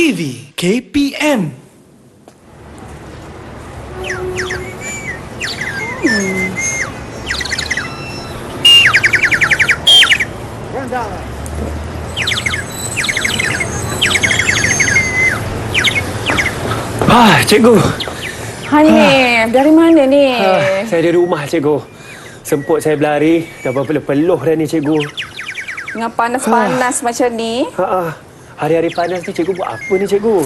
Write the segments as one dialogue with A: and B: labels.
A: TV KPM.
B: Cikgu.
C: Hanif, dari mana ni?
B: Saya dari rumah, cikgu. Semput saya berlari. Dah berpeluh dah ni, cikgu.
C: Dengan panas-panas macam ni.
B: Hari-hari panas ni, cikgu buat apa ni, cikgu?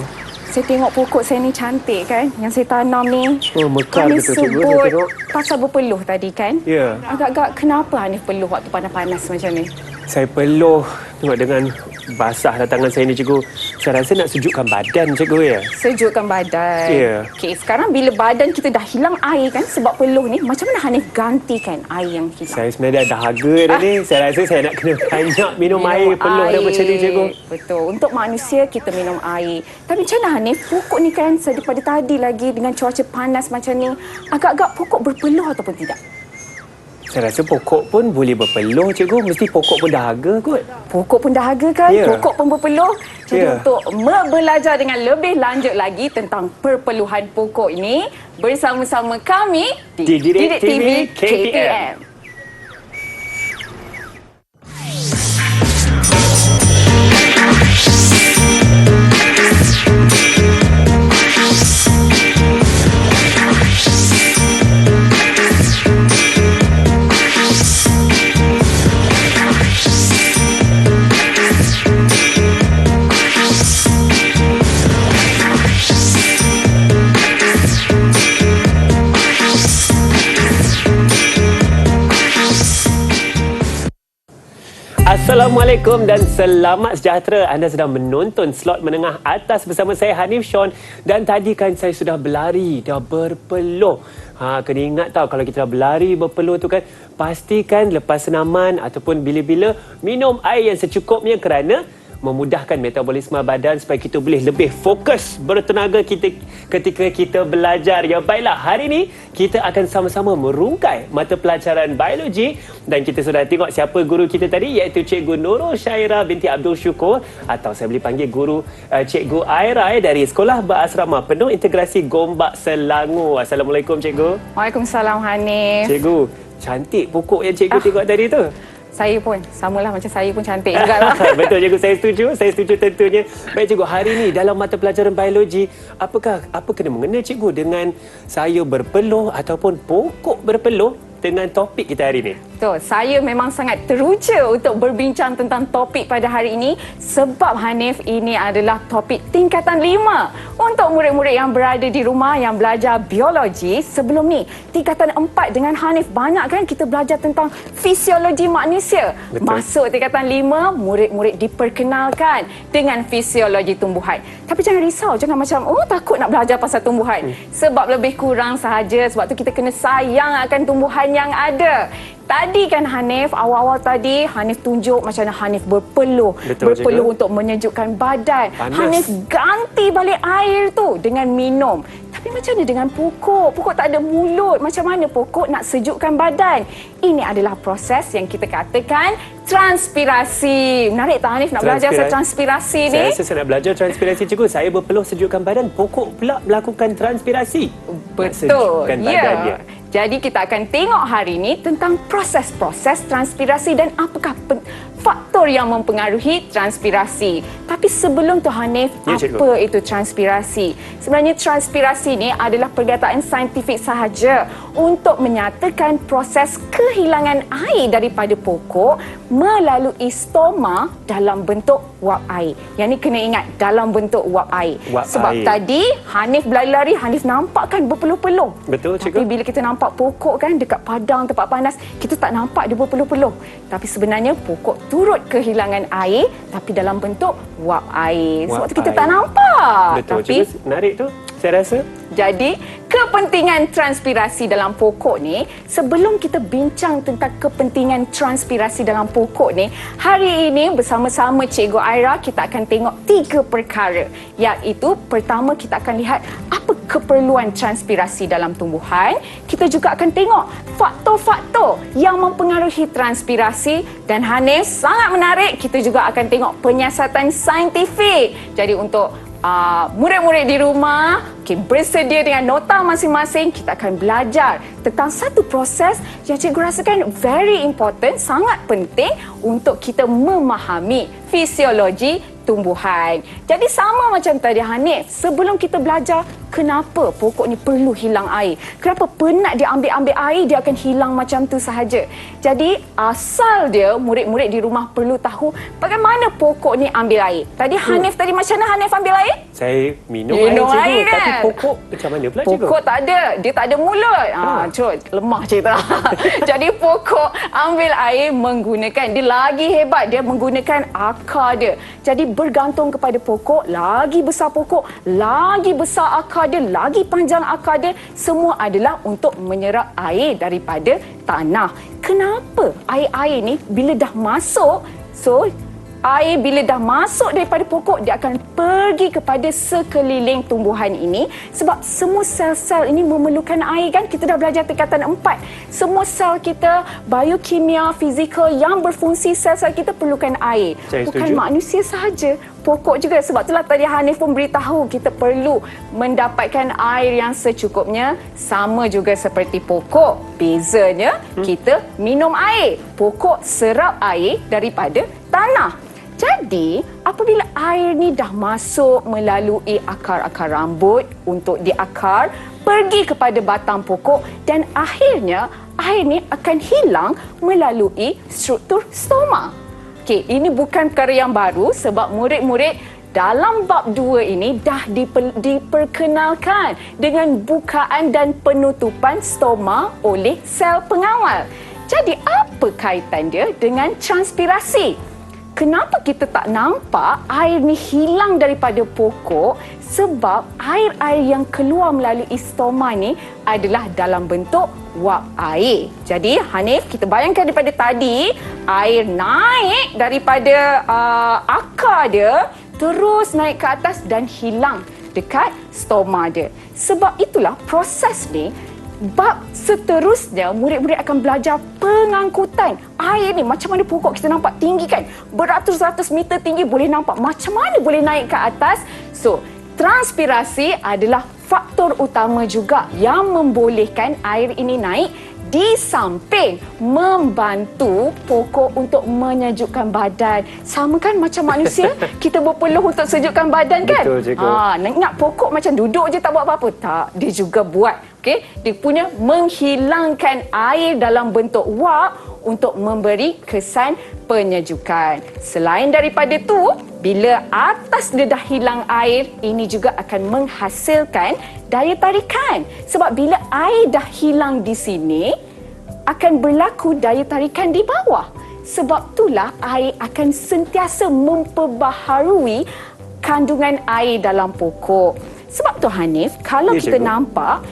C: Saya tengok pokok saya ni cantik kan? Yang saya tanam ni.
B: Oh, mekar
C: Hanif
B: betul, cikgu. Saya
C: sebut
B: tengok.
C: pasal berpeluh tadi kan?
B: Ya.
C: Agak-agak kenapa Hanif peluh waktu panas-panas macam ni?
B: Saya peluh tengok dengan basah dah tangan saya ni, cikgu. Saya rasa nak sejukkan badan, cikgu, ya.
C: Sejukkan badan.
B: Ya.
C: Okey, sekarang bila badan kita dah hilang air kan sebab peluh ni, macam mana Hanif gantikan air yang hilang?
B: Saya sebenarnya dah dahaga dah ni. Saya rasa saya nak kena banyak minum air. Peluh dah macam ni, cikgu.
C: Betul. Untuk manusia, kita minum air. Tapi macam mana Hanif, pokok ni kan daripada tadi lagi dengan cuaca panas macam ni, agak-agak pokok berpeluh ataupun tidak?
B: Saya rasa pokok pun boleh berpeluh, cikgu. Mesti pokok pun dahaga kot.
C: Pokok pun dahaga kan?
B: Ya.
C: Pokok pun berpeluh. Jadi
B: Ya.
C: untuk belajar dengan lebih lanjut lagi tentang perpeluhan pokok ini, bersama-sama kami
B: di Didik TV KPM. Assalamualaikum dan selamat sejahtera. Anda sedang menonton slot menengah atas bersama saya Hanif Sean. Dan tadi kan saya sudah berlari, dah berpeluh. Kena ingat tau, kalau kita dah berlari berpeluh tu kan, pastikan lepas senaman ataupun bila-bila minum air yang secukupnya kerana memudahkan metabolisme badan supaya kita boleh lebih fokus bertenaga kita ketika kita belajar. Ya baiklah, hari ini kita akan sama-sama merungkai mata pelajaran biologi dan kita sudah tengok siapa guru kita tadi, iaitu Cikgu Nurul Syairah binti Abdul Syukur, atau saya boleh panggil guru Cikgu Aira dari Sekolah Berasrama Penuh Integrasi Gombak Selangor. Assalamualaikum, Cikgu.
C: Waalaikumsalam Hanif.
B: Cikgu, cantik pokok yang Cikgu tengok tadi tu.
C: Saya pun, samalah macam saya pun cantik juga lah.
B: Betul, cikgu. Saya setuju tentunya. Baik, cikgu, hari ini dalam mata pelajaran biologi, apa kena mengena, cikgu, dengan saya berpeluh ataupun pokok berpeluh dengan topik kita hari ini?
C: Betul, saya memang sangat teruja untuk berbincang tentang topik pada hari ini sebab Hanif, ini adalah topik tingkatan 5 untuk murid-murid yang berada di rumah yang belajar biologi. Sebelum ni, tingkatan 4 dengan Hanif, banyak kan kita belajar tentang fisiologi manusia.
B: Betul.
C: Masuk tingkatan 5, murid-murid diperkenalkan dengan fisiologi tumbuhan. Tapi jangan risau, jangan macam takut nak belajar pasal tumbuhan. Sebab lebih kurang sahaja, sebab tu kita kena sayang akan tumbuhan yang ada. Tadi kan Hanif, awal-awal tadi Hanif tunjuk macam mana Hanif berpeluh.
B: Betul,
C: berpeluh
B: cikgu.
C: untuk menyejukkan badan.
B: Panas.
C: Hanif ganti balik air tu dengan minum. Tapi macam mana dengan pokok? Pokok tak ada mulut. Macam mana pokok nak sejukkan badan? Ini adalah proses yang kita katakan transpirasi. Menarik tak Hanif nak belajar pasal transpirasi ni?
B: Saya rasa saya nak belajar transpirasi, cikgu. Saya berpeluh sejukkan badan, pokok pula melakukan transpirasi.
C: Betul.
B: Sejukkan badan dia.
C: Jadi kita akan tengok hari ini tentang proses-proses transpirasi dan apakah faktor yang mempengaruhi transpirasi. Tapi sebelum tu Hanif,
B: Ya, cikgu.
C: apa itu transpirasi? Sebenarnya transpirasi ni adalah perkataan saintifik sahaja untuk menyatakan proses kehilangan air daripada pokok melalui stoma dalam bentuk wap air. Yang ni kena ingat, dalam bentuk wap air.
B: Wap
C: Sebab
B: air.
C: tadi Hanif berlari-lari, Hanif nampak kan berpeluh-peluh.
B: Betul, cikgu.
C: Tapi bila kita nampak pokok kan dekat padang tempat panas, kita tak nampak dia berpeluh-peluh. Tapi sebenarnya pokok turut kehilangan air tapi dalam bentuk wap air. Sebab
B: Wap
C: tu kita
B: air.
C: tak nampak.
B: Betul,
C: Tapi
B: cikgu. Menarik tu, saya rasa.
C: jadi, kepentingan transpirasi dalam pokok ni, sebelum kita bincang tentang kepentingan transpirasi dalam pokok ni, hari ini bersama-sama Cikgu Aira, kita akan tengok 3 perkara. Iaitu, pertama kita akan lihat apa keperluan transpirasi dalam tumbuhan. Kita juga akan tengok faktor-faktor yang mempengaruhi transpirasi. Dan Hanif, sangat menarik, kita juga akan tengok penyiasatan saintifik. Jadi untuk murid-murid di rumah bersedia dengan nota masing-masing. Kita akan belajar tentang satu proses yang cikgu rasakan very important, sangat penting untuk kita memahami fisiologi tumbuhan. Jadi sama macam tadi Hanif, sebelum kita belajar kenapa pokok ni perlu hilang air, kenapa penat dia ambil air, dia akan hilang macam tu sahaja. Jadi asal dia, murid-murid di rumah perlu tahu bagaimana pokok ni ambil air. Tadi Hanif tadi macam mana Hanif ambil air?
B: Saya minum air, cikgu.
C: Kan?
B: Tapi pokok macam mana pula, cikgu?
C: Pokok tak ada. Dia tak ada mulut. Lemah cerita. Jadi pokok ambil air menggunakan, dia lagi hebat, dia menggunakan akar dia. Jadi bergantung kepada pokok, lagi besar pokok, lagi besar akar dia, lagi panjang akar dia, semua adalah untuk menyerap air daripada tanah. Kenapa air-air ni bila dah masuk, air bila dah masuk daripada pokok, dia akan pergi kepada sekeliling tumbuhan ini. Sebab semua sel-sel ini memerlukan air kan. Kita dah belajar tingkatan 4. Semua sel kita, biokimia, fizikal yang berfungsi, sel-sel kita perlukan air.
B: Saya
C: Bukan
B: setuju.
C: manusia sahaja, pokok juga. Sebab itulah tadi Hanif pun beritahu kita perlu mendapatkan air yang secukupnya. Sama juga seperti pokok. Bezanya kita minum air. Pokok serap air daripada tanah. Jadi, apabila air ni dah masuk melalui akar-akar rambut untuk diakar, pergi kepada batang pokok dan akhirnya air ni akan hilang melalui struktur stoma. Okey, ini bukan perkara yang baru sebab murid-murid dalam bab 2 ini dah diperkenalkan dengan bukaan dan penutupan stoma oleh sel pengawal. Jadi, apa kaitan dia dengan transpirasi? Kenapa kita tak nampak air ni hilang daripada pokok? Sebab air-air yang keluar melalui stoma ni adalah dalam bentuk wap air. Jadi Hanif, kita bayangkan daripada tadi, air naik daripada akar dia, terus naik ke atas dan hilang dekat stoma dia. Sebab itulah proses ni, bab seterusnya murid-murid akan belajar pengangkutan air ni. Macam mana pokok kita nampak tinggi kan, beratus-ratus meter tinggi, boleh nampak macam mana boleh naik ke atas. So transpirasi adalah faktor utama juga yang membolehkan air ini naik, di samping membantu pokok untuk menyejukkan badan. Sama kan macam manusia, kita berpeluh untuk sejukkan badan kan?
B: Betul, cikgu.
C: Nak pokok macam duduk je tak buat apa-apa? Tak, dia juga buat. Okay? Dia punya menghilangkan air dalam bentuk wap untuk memberi kesan penyejukan. Selain daripada tu, bila atas dia dah hilang air, ini juga akan menghasilkan daya tarikan. Sebab bila air dah hilang di sini, akan berlaku daya tarikan di bawah. Sebab itulah air akan sentiasa memperbaharui kandungan air dalam pokok. Sebab tu Hanif, kalau kita nampak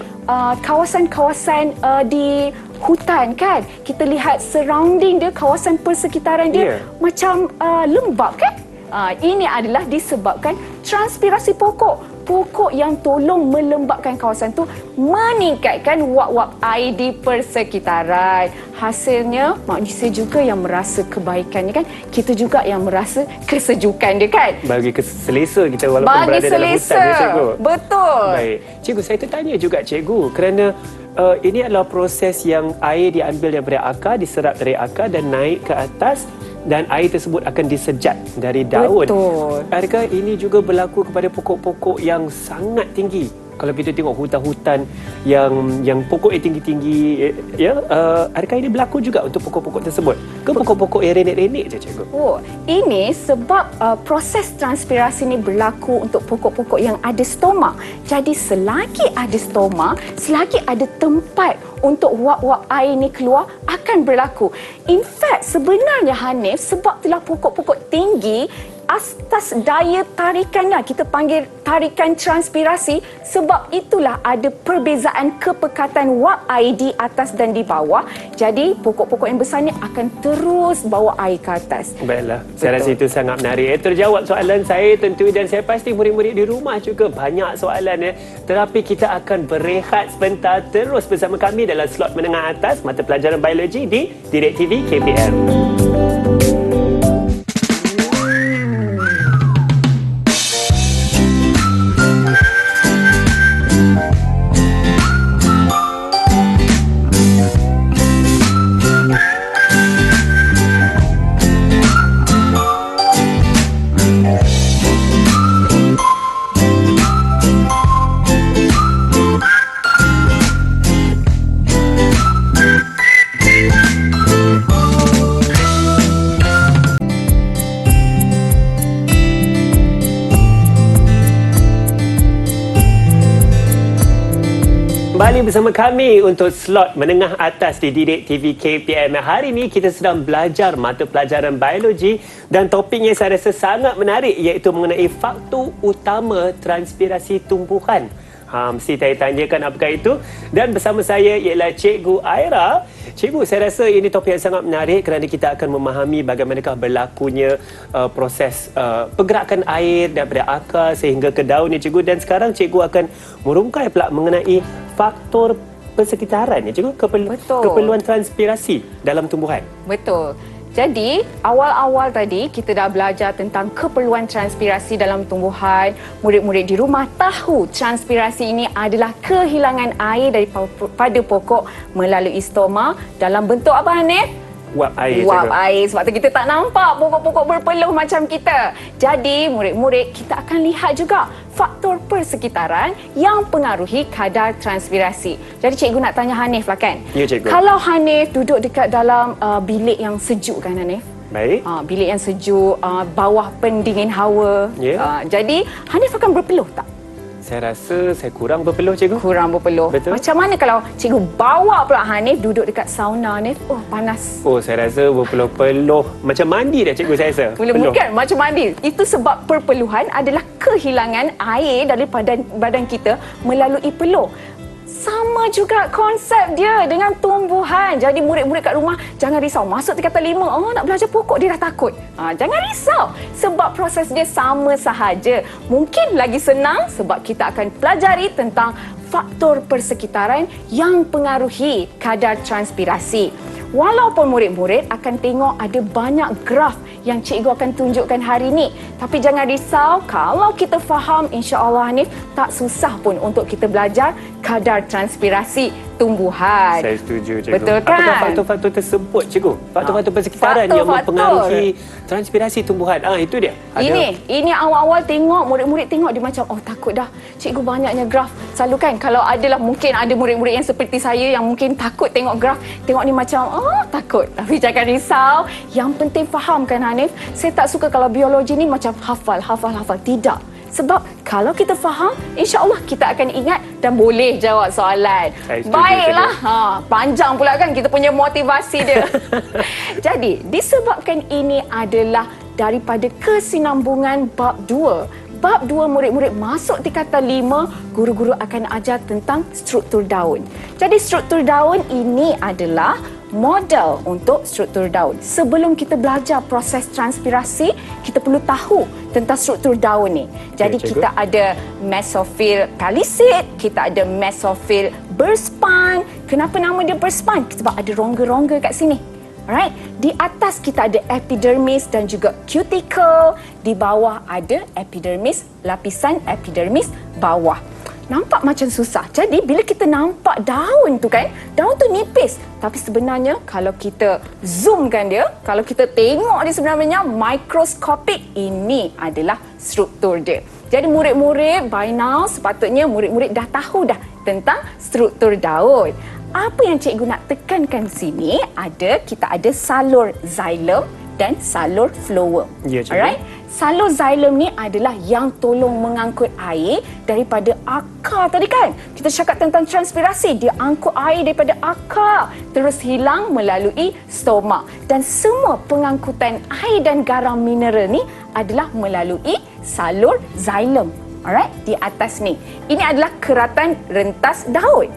C: kawasan-kawasan di hutan kan, kita lihat surrounding dia, kawasan persekitaran dia macam lembap kan? Ini adalah disebabkan transpirasi pokok. Pokok yang tolong melembabkan kawasan tu, meningkatkan wap-wap air di persekitaran. Hasilnya manusia juga yang merasa kebaikannya kan, kita juga yang merasa kesejukan dia kan.
B: Bagi selesa kita walaupun berada dalam hutan ya, cikgu.
C: Betul.
B: Baik. Cikgu, saya tertanya juga cikgu kerana ini adalah proses yang air diambil daripada akar, diserap dari akar dan naik ke atas, dan air tersebut akan disejat dari daun.
C: Betul.
B: Adakah ini juga berlaku kepada pokok-pokok yang sangat tinggi? Kalau kita tengok hutan-hutan yang pokoknya tinggi-tinggi, adakah ini berlaku juga untuk pokok-pokok tersebut? Ke pokok-pokok yang renek-renek je, cikgu?
C: Ini sebab proses transpirasi ini berlaku untuk pokok-pokok yang ada stoma. Jadi selagi ada stoma, selagi ada tempat untuk wap-wap air ini keluar, akan berlaku. In fact, sebenarnya Hanif, sebab itulah pokok-pokok tinggi, atas daya tarikannya, kita panggil tarikan transpirasi. Sebab itulah ada perbezaan kepekatan wap air di atas dan di bawah. Jadi pokok-pokok yang besar ni akan terus bawa air ke atas.
B: Baiklah, saya rasa itu sangat menarik. Terjawab soalan saya tentu, dan saya pasti murid-murid di rumah juga banyak soalan ya. Tetapi kita akan berehat sebentar, terus bersama kami dalam slot menengah atas mata pelajaran biologi di Direct TV KPM. kembali bersama kami untuk slot menengah atas di Didik TV KPM. Hari ini kita sedang belajar mata pelajaran biologi dan topiknya saya rasa sangat menarik iaitu mengenai faktor utama transpirasi tumbuhan. Mesti saya tanyakan apakah itu. Dan bersama saya ialah Cikgu Aira. Cikgu, saya rasa ini topik yang sangat menarik kerana kita akan memahami bagaimanakah berlakunya proses pergerakan air daripada akar sehingga ke daun ni, Cikgu. Dan sekarang Cikgu akan merungkai pula mengenai faktor persekitaran, ya, Cikgu. Keperluan transpirasi dalam tumbuhan.
C: Betul. Jadi, awal-awal tadi kita dah belajar tentang keperluan transpirasi dalam tumbuhan. Murid-murid di rumah tahu transpirasi ini adalah kehilangan air daripada pokok melalui stoma dalam bentuk apa, Hanif?
B: Wap air.
C: Wap air. Sebab tu kita tak nampak pokok-pokok berpeluh macam kita. Jadi, murid-murid, kita akan lihat juga faktor persekitaran yang pengaruhi kadar transpirasi. Jadi, cikgu nak tanya Hanif lah kan?
B: Ya, cikgu.
C: Kalau Hanif duduk dekat dalam bilik yang sejuk kan, Hanif?
B: Baik.
C: Bilik yang sejuk, bawah pendingin hawa.
B: Ya.
C: Jadi, Hanif akan berpeluh tak?
B: Saya rasa saya kurang berpeluh, Cikgu.
C: Kurang berpeluh.
B: Betul.
C: Macam mana kalau cikgu bawa pula Hanif duduk dekat sauna, Hanif? Oh, panas.
B: Oh, saya rasa berpeluh-peluh. Macam mandi dah, Cikgu, saya rasa.
C: Bukan macam mandi. Itu sebab perpeluhan adalah kehilangan air daripada badan kita melalui peluh. Sama juga konsep dia dengan tumbuhan. Jadi murid-murid kat rumah jangan risau. Masuk tingkatan 5, nak belajar pokok dia dah takut. Jangan risau. Sebab proses dia sama sahaja. Mungkin lagi senang sebab kita akan pelajari tentang faktor persekitaran yang pengaruhi kadar transpirasi. Walaupun murid-murid akan tengok ada banyak graf yang cikgu akan tunjukkan hari ini. Tapi jangan risau, kalau kita faham, insya-Allah Hanif, tak susah pun untuk kita belajar kadar transpirasi tumbuhan.
B: Saya setuju, Cikgu.
C: Betul kan?
B: Apakah faktor-faktor tersebut, Cikgu? Faktor-faktor persekitaran yang mempengaruhi transpirasi tumbuhan. Itu dia.
C: Ini awal-awal tengok, murid-murid tengok dia macam, oh takut dah. Cikgu banyaknya graf. Selalu kan, kalau adalah mungkin ada murid-murid yang seperti saya yang mungkin takut tengok graf. Tengok ni macam, takut. Tapi jangan risau. Yang penting faham kan, Hanif? Saya tak suka kalau biologi ni macam hafal. Tidak. Sebab kalau kita faham, insya-Allah kita akan ingat dan boleh jawab soalan. Baiklah. Panjang pula kan kita punya motivasi dia. Jadi, disebabkan ini adalah daripada kesinambungan bab 2. Bab 2 murid-murid masuk tingkatan 5, guru-guru akan ajar tentang struktur daun. Jadi struktur daun ini adalah model untuk struktur daun. Sebelum kita belajar proses transpirasi, kita perlu tahu tentang struktur daun ni. Jadi kita ada mesofil palisade, kita ada mesofil berspan. Kenapa nama dia berspan? Sebab ada rongga-rongga kat sini. Alright, di atas kita ada epidermis dan juga cuticle. Di bawah ada epidermis, lapisan epidermis bawah. Nampak macam susah. Jadi bila kita nampak daun tu kan, daun tu nipis. Tapi sebenarnya kalau kita zoomkan dia, kalau kita tengok dia sebenarnya mikroskopik, ini adalah struktur dia. Jadi murid-murid by now sepatutnya murid-murid dah tahu dah tentang struktur daun. Apa yang cikgu nak tekankan sini kita ada salur xilem dan salur phloem.
B: Ya, cikgu.
C: Alright? Salur xilem ni adalah yang tolong mengangkut air daripada akar tadi kan. Kita cakap tentang transpirasi, dia angkut air daripada akar terus hilang melalui stoma. Dan semua pengangkutan air dan garam mineral ni adalah melalui salur xilem. Alright, di atas ni. Ini adalah keratan rentas daun.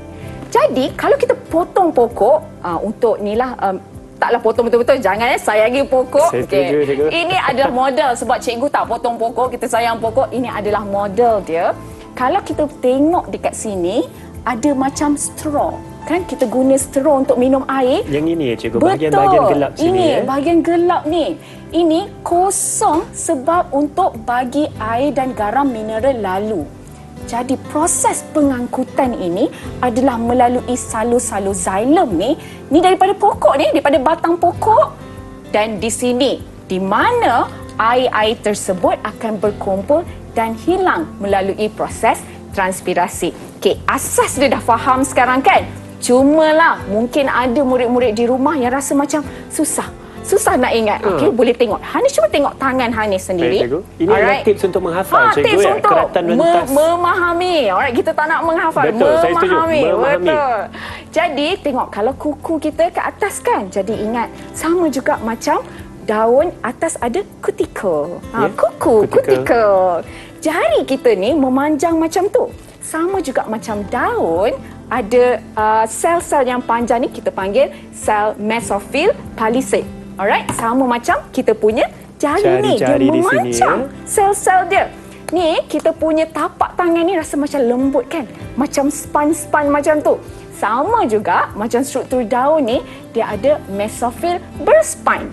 C: Jadi, kalau kita potong pokok untuk inilah taklah potong betul-betul, jangan sayangi pokok.
B: Saya setuju, cikgu.
C: Ini adalah model sebab cikgu tak potong pokok, kita sayang pokok. Ini adalah model dia. Kalau kita tengok dekat sini, ada macam straw. Kan kita guna straw untuk minum air.
B: Yang ini ya, Cikgu,
C: Betul.
B: bahagian gelap sini.
C: Ini bahagian gelap ni. Ini kosong sebab untuk bagi air dan garam mineral lalu. Jadi proses pengangkutan ini adalah melalui salur-salur xilem ni daripada pokok ni, daripada batang pokok. Dan di sini, di mana air-air tersebut akan berkumpul dan hilang melalui proses transpirasi. Okey, asas dia dah faham sekarang kan? Cumalah mungkin ada murid-murid di rumah yang rasa macam susah. Susah nak ingat. Okey, boleh tengok. Hanif cuba tengok tangan Hanif sendiri.
B: Baik, cikgu. Ini adalah tips untuk menghafal, cikgu.
C: Tips untuk
B: Keratan rentas.
C: memahami. Alright, kita tak nak menghafal.
B: Betul, saya setuju. Memahami.
C: Betul. Jadi, tengok kalau kuku kita ke atas kan. Jadi ingat, sama juga macam daun atas ada kutikel. Kuku, kutikel. Jari kita ni memanjang macam tu. Sama juga macam daun, ada sel-sel yang panjang ni kita panggil sel mesofil palisade. Alright, sama macam kita punya jari ni. Dia memanjang sel-sel dia. Ni kita punya tapak tangan ni rasa macam lembut kan? Macam span-span macam tu. Sama juga macam struktur daun ni, dia ada mesofil berspine.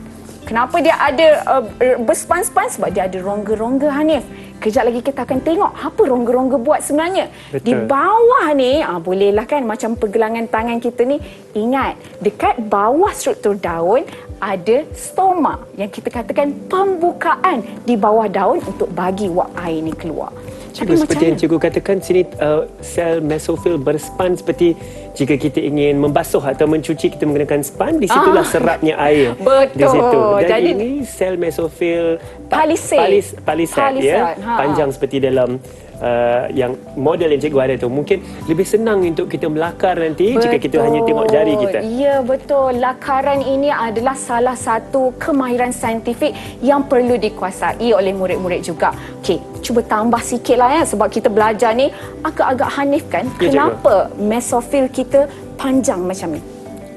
C: Kenapa dia ada berspan-span? Sebab dia ada rongga-rongga, Hanif. Kejap lagi kita akan tengok apa rongga-rongga buat sebenarnya.
B: Betul.
C: Di bawah ni, bolehlah kan macam pergelangan tangan kita ni. Ingat, dekat bawah struktur daun ada stoma yang kita katakan pembukaan di bawah daun untuk bagi wap air ni keluar.
B: Cikgu, seperti yang cikgu katakan sini, sel mesofil berspan seperti jika kita ingin membasuh atau mencuci, kita menggunakan span, di situlah serapnya air.
C: Betul.
B: Di situ. Dan
C: jadi,
B: ini sel mesofil
C: palisade,
B: ya, panjang seperti dalam yang model yang cikgu ada tu. Mungkin lebih senang untuk kita melakar nanti jika kita hanya tengok jari kita.
C: Ya, betul. Lakaran ini adalah salah satu kemahiran saintifik yang perlu dikuasai oleh murid-murid juga. Okey, cuba tambah sikit lah ya, sebab kita belajar ni agak-agak Hanif kan.
B: Ya,
C: kenapa mesofil kita panjang macam ni?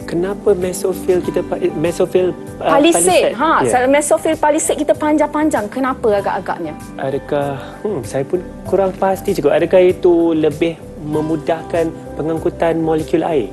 B: Kenapa mesofil kita
C: palisade?
B: Ya.
C: Mesofil palisade kita panjang-panjang. Kenapa agak-agaknya?
B: Adakah saya pun kurang pasti juga. Adakah itu lebih memudahkan pengangkutan molekul air?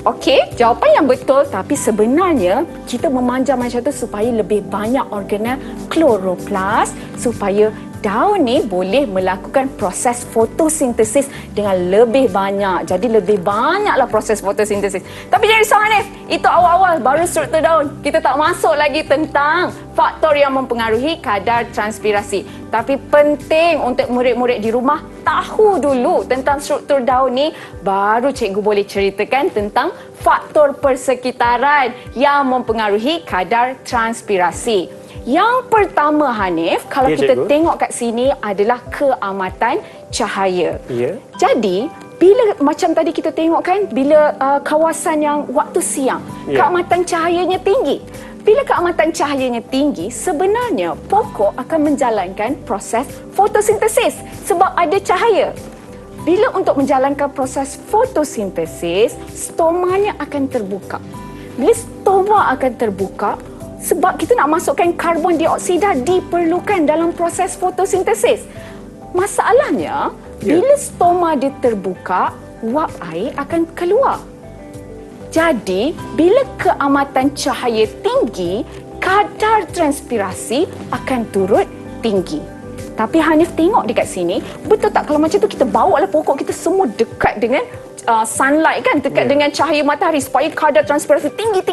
C: Okey, jawapan yang betul, tapi sebenarnya kita memanjang macam tu supaya lebih banyak organel kloroplas, supaya daun ni boleh melakukan proses fotosintesis dengan lebih banyak. Jadi lebih banyaklah proses fotosintesis. Tapi jangan risau Hanif, itu awal-awal baru struktur daun. Kita tak masuk lagi tentang faktor yang mempengaruhi kadar transpirasi. Tapi penting untuk murid-murid di rumah tahu dulu tentang struktur daun ni, baru cikgu boleh ceritakan tentang faktor persekitaran yang mempengaruhi kadar transpirasi. Yang pertama Hanif, kalau kita tengok kat sini adalah keamatan cahaya. Jadi, bila macam tadi kita tengok kan, bila kawasan yang waktu siang, keamatan cahayanya tinggi. Bila keamatan cahayanya tinggi, sebenarnya pokok akan menjalankan proses fotosintesis sebab ada cahaya. Bila untuk menjalankan proses fotosintesis, stomanya akan terbuka. Bila stoma akan terbuka, sebab kita nak masukkan karbon dioksida diperlukan dalam proses fotosintesis. Masalahnya, bila stoma dia terbuka, wap air akan keluar. Jadi, bila keamatan cahaya tinggi, kadar transpirasi akan turut tinggi. Tapi Hanif tengok dekat sini, betul tak kalau macam tu kita bawa lah pokok kita semua dekat dengan sunlight kan, dekat dengan cahaya matahari supaya kadar transpirasi tinggi.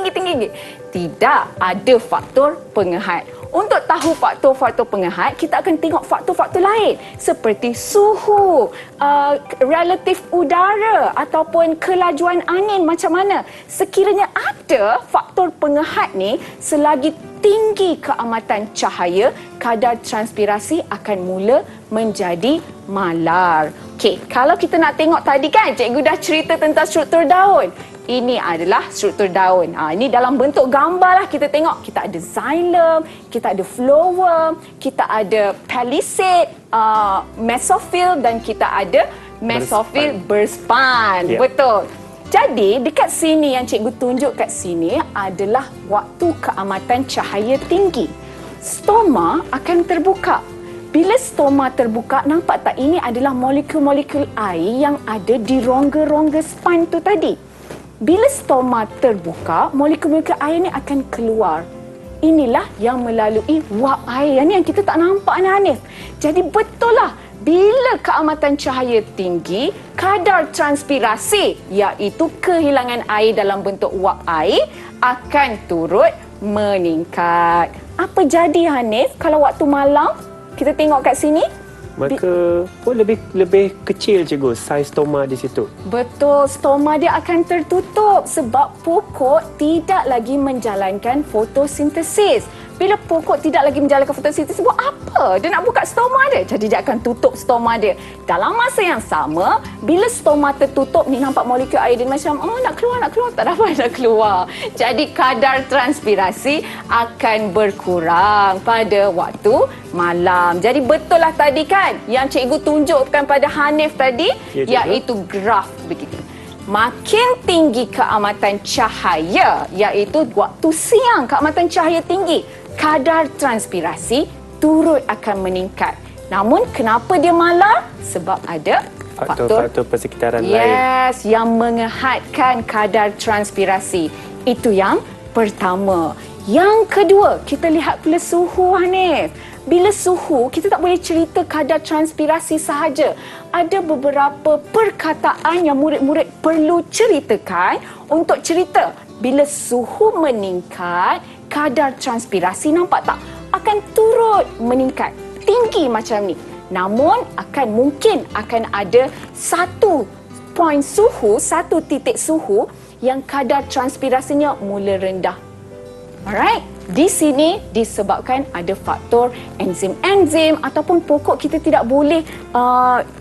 C: Tidak, ada faktor pengehat. Untuk tahu faktor-faktor pengehat, kita akan tengok faktor-faktor lain seperti suhu, relatif udara ataupun kelajuan angin macam mana. Sekiranya ada faktor pengehat ni, selagi tinggi keamatan cahaya, kadar transpirasi akan mula menjadi malar. Okey, kalau kita nak tengok tadi kan, cikgu dah cerita tentang struktur daun. Ini adalah struktur daun. Ini dalam bentuk gambar lah kita tengok. Kita ada xylem, kita ada phloem, kita ada palisade, mesofil dan kita ada mesofil berspan. Betul. Jadi dekat sini yang cikgu tunjuk kat sini adalah waktu keamatan cahaya tinggi. Stoma akan terbuka. Bila stoma terbuka, nampak tak ini adalah molekul-molekul air yang ada di rongga-rongga span tu tadi. Bila stoma terbuka, molekul-molekul air ni akan keluar. Inilah yang melalui wap air. Yang ni yang kita tak nampak ni Hanif. Jadi betul lah, bila keamatan cahaya tinggi, kadar transpirasi iaitu kehilangan air dalam bentuk wap air akan turut meningkat. Apa jadi Hanif kalau waktu malam? Kita tengok kat sini.
B: Maka lebih kecil cikgu saiz stoma di situ.
C: Betul, stoma dia akan tertutup sebab pokok tidak lagi menjalankan fotosintesis. Bila pokok tidak lagi menjalankan fotosintesis, buat apa? Dia nak buka stoma dia. Jadi dia akan tutup stoma dia. Dalam masa yang sama, bila stoma tertutup ni nampak molekul air dia macam nak keluar, tak dapat nak keluar. Jadi kadar transpirasi akan berkurang pada waktu malam. Jadi betul lah tadi kan yang cikgu tunjukkan pada Hanif tadi,
B: Ya,
C: iaitu graf begitu. Makin tinggi keamatan cahaya, iaitu waktu siang keamatan cahaya tinggi, kadar transpirasi turut akan meningkat. Namun kenapa dia malam? Sebab ada
B: Faktor-faktor persekitaran lain.
C: Yes, yang mengehatkan kadar transpirasi. Itu yang pertama. Yang kedua, kita lihat pula suhu, Hanif. Bila suhu, kita tak boleh cerita kadar transpirasi sahaja. Ada beberapa perkataan yang murid-murid perlu ceritakan untuk cerita. Bila suhu meningkat, kadar transpirasi nampak tak? Akan turut meningkat. Tinggi macam ni. Namun, mungkin akan ada satu titik suhu yang kadar transpirasinya mula rendah. Alright, di sini disebabkan ada faktor enzim-enzim ataupun pokok kita tidak boleh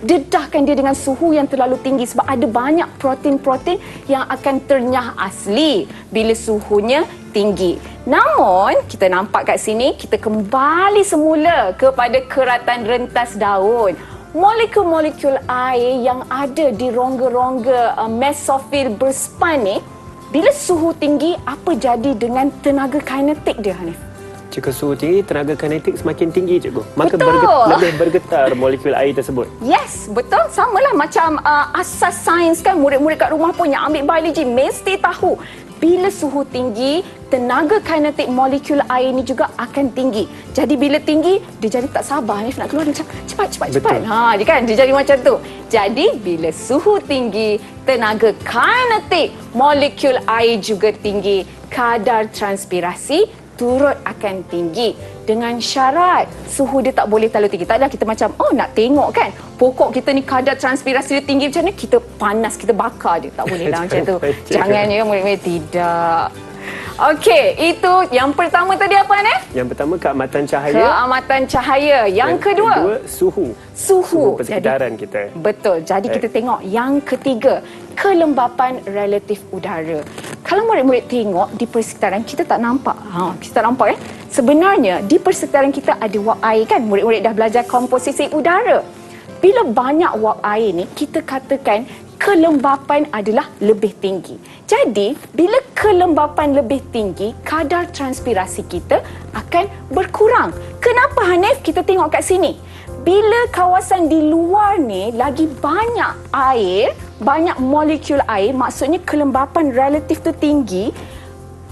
C: dedahkan dia dengan suhu yang terlalu tinggi sebab ada banyak protein-protein yang akan ternyah asli bila suhunya tinggi. Namun, kita nampak kat sini, kita kembali semula kepada keratan rentas daun. Molekul-molekul air yang ada di rongga-rongga mesofil berspan ni, bila suhu tinggi, apa jadi dengan tenaga kinetik dia, Hanif?
B: Jika suhu tinggi, tenaga kinetik semakin tinggi, cikgu. Maka
C: Betul.
B: lebih bergetar molekul air tersebut.
C: Yes, betul. Samalah macam asas sains kan. Murid-murid kat rumah pun yang ambil biologi mesti tahu. Bila suhu tinggi, tenaga kinetik molekul air ni juga akan tinggi. Jadi bila tinggi, dia jadi tak sabar Hanif nak keluar. Dia macam cepat. Dia kan, dia jadi macam tu. Jadi bila suhu tinggi, tenaga kinetik molekul air juga tinggi. Kadar transpirasi turut akan tinggi. Dengan syarat suhu dia tak boleh terlalu tinggi. Taklah kita macam, nak tengok kan, pokok kita ni kadar transpirasi dia tinggi macam ni, kita panas, kita bakar dia. Tak boleh lah macam tu. Jangan ya murid-murid, tidak. Okey, itu yang pertama tadi apa, Hanif?
B: Yang pertama, keamatan cahaya.
C: Keamatan cahaya. Yang kedua,
B: suhu persekitaran kita.
C: Betul. Jadi kita tengok yang ketiga, kelembapan relatif udara. Kalau murid-murid tengok di persekitaran, kita tak nampak. Kita tak nampak kan? Sebenarnya di persekitaran kita ada wap air kan? Murid-murid dah belajar komposisi udara. Bila banyak wap air ni, kita katakan kelembapan adalah lebih tinggi. Jadi, bila kelembapan lebih tinggi, kadar transpirasi kita akan berkurang. Kenapa, Hanif? Kita tengok kat sini. Bila kawasan di luar ni lagi banyak air, banyak molekul air, maksudnya kelembapan relatif tu tinggi,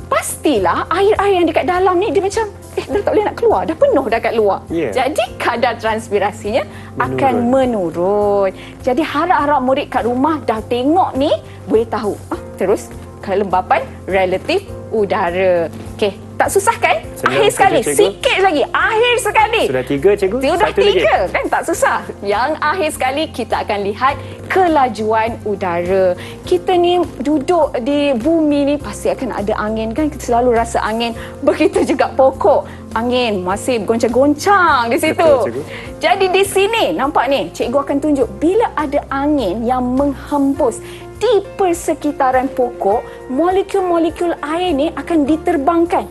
C: pastilah air-air yang dekat dalam ni dia macam dah tak boleh nak keluar, dah penuh dah kat luar. Jadi kadar transpirasinya akan menurun. Jadi harap-harap murid kat rumah dah tengok ni boleh tahu. Terus kelembapan relatif udara. Okey, tak susah kan?
B: Senang
C: akhir sekali,
B: saja, cikgu.
C: sikit lagi. Akhir sekali.
B: Sudah 3, cikgu.
C: Sudah
B: Satu
C: 3
B: lagi.
C: kan, tak susah. Yang akhir sekali kita akan lihat kelajuan udara. Kita ni duduk di bumi ni pasti akan ada angin kan, kita selalu rasa angin. Begitu juga pokok, angin masih goncang-goncang di situ.
B: Betul, cikgu.
C: Jadi di sini nampak ni, cikgu akan tunjuk bila ada angin yang menghembus di persekitaran pokok, molekul-molekul air ni akan diterbangkan.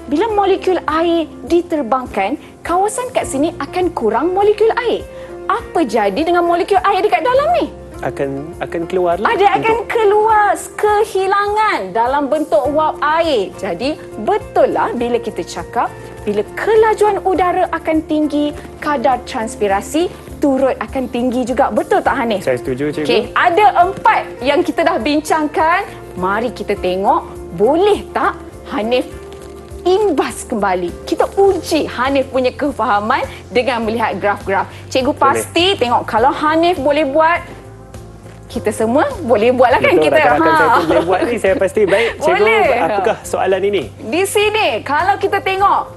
C: Bila molekul air diterbangkan, kawasan kat sini akan kurang molekul air. Apa jadi dengan molekul air dekat dalam ni?
B: Akan keluar lah.
C: Dia akan keluar, kehilangan dalam bentuk wap air. Jadi betul lah bila kita cakap, bila kelajuan udara akan tinggi, kadar transpirasi turut akan tinggi juga. Betul tak, Hanif?
B: Saya setuju, cikgu.
C: Okey, ada 4 yang kita dah bincangkan. Mari kita tengok, boleh tak Hanif imbas kembali? Kita uji Hanif punya kefahaman dengan melihat graf-graf. Cikgu pasti tengok kalau Hanif boleh buat, kita semua boleh buat lah kan
B: Betul,
C: kita.
B: rakan-rakan saya pun boleh buat ni, saya pasti. Baik, cikgu,
C: Boleh.
B: apakah soalan ini?
C: Di sini, kalau kita tengok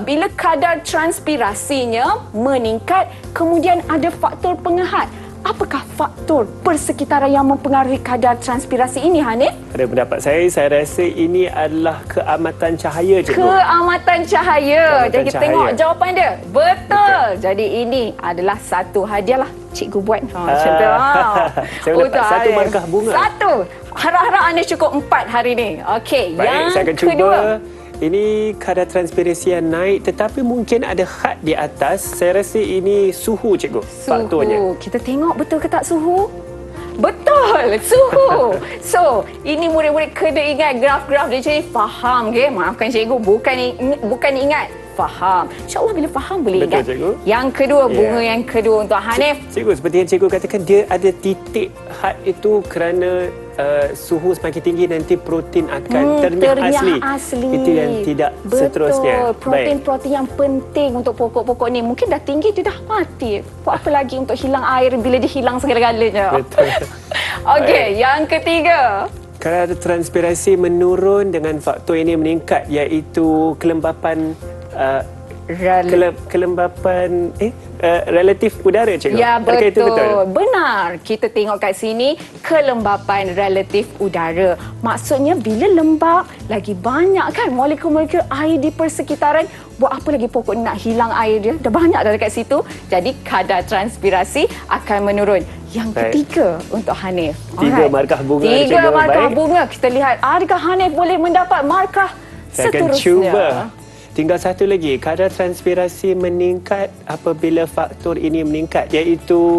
C: bila kadar transpirasinya meningkat, kemudian ada faktor pengehat. Apakah faktor persekitaran yang mempengaruhi kadar transpirasi ini, Hanif?
B: Pada pendapat saya rasa ini adalah keamatan cahaya, cikgu.
C: Keamatan cahaya. Jadi kita
B: cahaya.
C: tengok jawapan dia. Betul. Jadi ini adalah satu hadiah lah cikgu buat. Macam tu.
B: Saya mendapat
C: Untuk
B: satu
C: Hanif.
B: markah bunga.
C: Satu. Harap-harap anda cukup 4 hari ni. Okey.
B: Baik,
C: Yang
B: saya akan cuba.
C: kedua.
B: Ini kadar transpirasi yang naik tetapi mungkin ada had di atas. Saya rasa ini suhu, cikgu. Faktornya.
C: Suhu. Kita tengok betul ke tak suhu? Betul, suhu. So, ini murid-murid kena ingat graf-graf dia jadi faham ke? Maafkan cikgu, bukan ingat, faham. InsyaAllah bila faham boleh
B: Betul,
C: ingat.
B: cikgu.
C: Yang kedua, bunga
B: Ya.
C: yang kedua untuk Hanif.
B: Cikgu, seperti yang cikgu katakan, dia ada titik had itu kerana suhu semakin tinggi nanti protein akan ternyah asli. Itu yang tidak seterusnya.
C: Betul. Protein-protein yang penting untuk pokok-pokok ni. Mungkin dah tinggi, dia dah mati. Buat apa lagi untuk hilang air bila dia hilang segala-galanya.
B: Betul.
C: Okey, yang ketiga.
B: Kadar transpirasi menurun dengan faktor ini meningkat, iaitu kelembapan kelembapan relatif udara, cikgu.
C: Ya,
B: Adakah itu
C: betul. Benar. Kita tengok kat sini kelembapan relatif udara. Maksudnya bila lembap, lagi banyak kan molekul-molekul air di persekitaran. Buat apa lagi pokok nak hilang air dia? Dah banyak dah dekat situ. Jadi kadar transpirasi akan menurun. Yang ketiga untuk Hanif.
B: 3 markah bunga,
C: Tiga
B: cikgu.
C: markah
B: Baik.
C: bunga. Kita lihat adakah Hanif boleh mendapat markah
B: Saya akan
C: seterusnya.
B: cuba. Tinggal satu lagi, kadar transpirasi meningkat apabila faktor ini meningkat, iaitu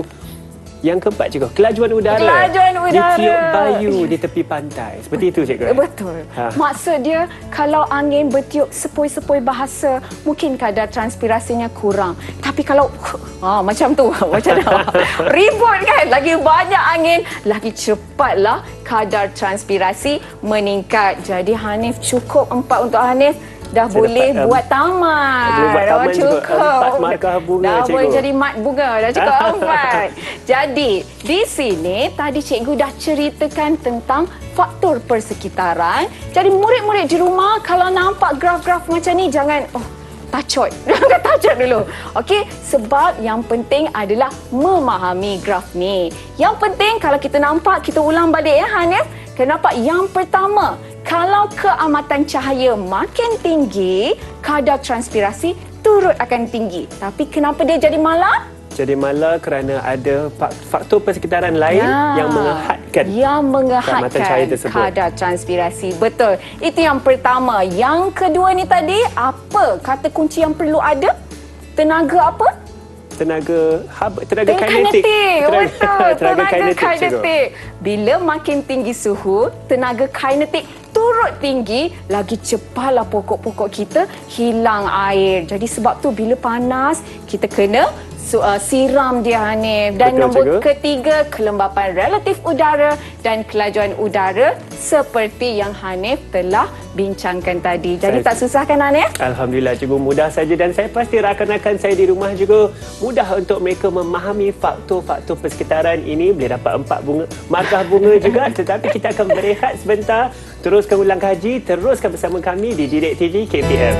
B: yang keempat, cikgu, kelajuan udara.
C: Kelajuan udara.
B: Ditiup bayu di tepi pantai. Seperti itu, cikgu.
C: Betul.
B: Ha.
C: Maksud dia, kalau angin bertiup sepoi-sepoi bahasa, mungkin kadar transpirasinya kurang. Tapi kalau macam tu, macam ribut kan, lagi banyak angin, lagi cepatlah kadar transpirasi meningkat. Jadi Hanif cukup 4 untuk Hanif. Dah
B: Saya
C: boleh
B: dapat,
C: buat taman.
B: boleh buat taman juga.
C: Cukup.
B: 4 markah bunga,
C: dah
B: cikgu.
C: boleh jadi mat bunga. Dah cukup 4. Jadi, di sini tadi cikgu dah ceritakan tentang faktor persekitaran. Jadi, murid-murid di rumah kalau nampak graf-graf macam ni, jangan tacut. Jangan tacut dulu. Okey, sebab yang penting adalah memahami graf ni. Yang penting kalau kita nampak, kita ulang balik ya Hanif. Kenapa? Yang pertama, kalau keamatan cahaya makin tinggi, kadar transpirasi turut akan tinggi. Tapi kenapa dia jadi malar?
B: Jadi malar kerana ada faktor persekitaran lain yang menghadkan keamatan cahaya tersebut.
C: Kadar transpirasi. Betul. Itu yang pertama. Yang kedua ni tadi, apa kata kunci yang perlu ada? Tenaga apa?
B: Tenaga kinetik.
C: Betul. Tenaga
B: cikgu.
C: kinetik. Bila makin tinggi suhu, tenaga kinetik turut tinggi, lagi cepatlah pokok-pokok kita hilang air. Jadi sebab tu bila panas, kita kena siram dia, Hanif. Dan
B: Betul,
C: nombor
B: cikgu.
C: ketiga, kelembapan relatif udara dan kelajuan udara seperti yang Hanif telah bincangkan tadi. Jadi tak susah kan, Hanif?
B: Alhamdulillah, cikgu, mudah saja, dan saya pasti rakan-rakan saya di rumah juga mudah untuk mereka memahami faktor-faktor persekitaran ini. Boleh dapat 4 markah bunga juga. Tetapi kita akan berehat sebentar. Teruskan ulang kaji, teruskan bersama kami di Didik TV KPM.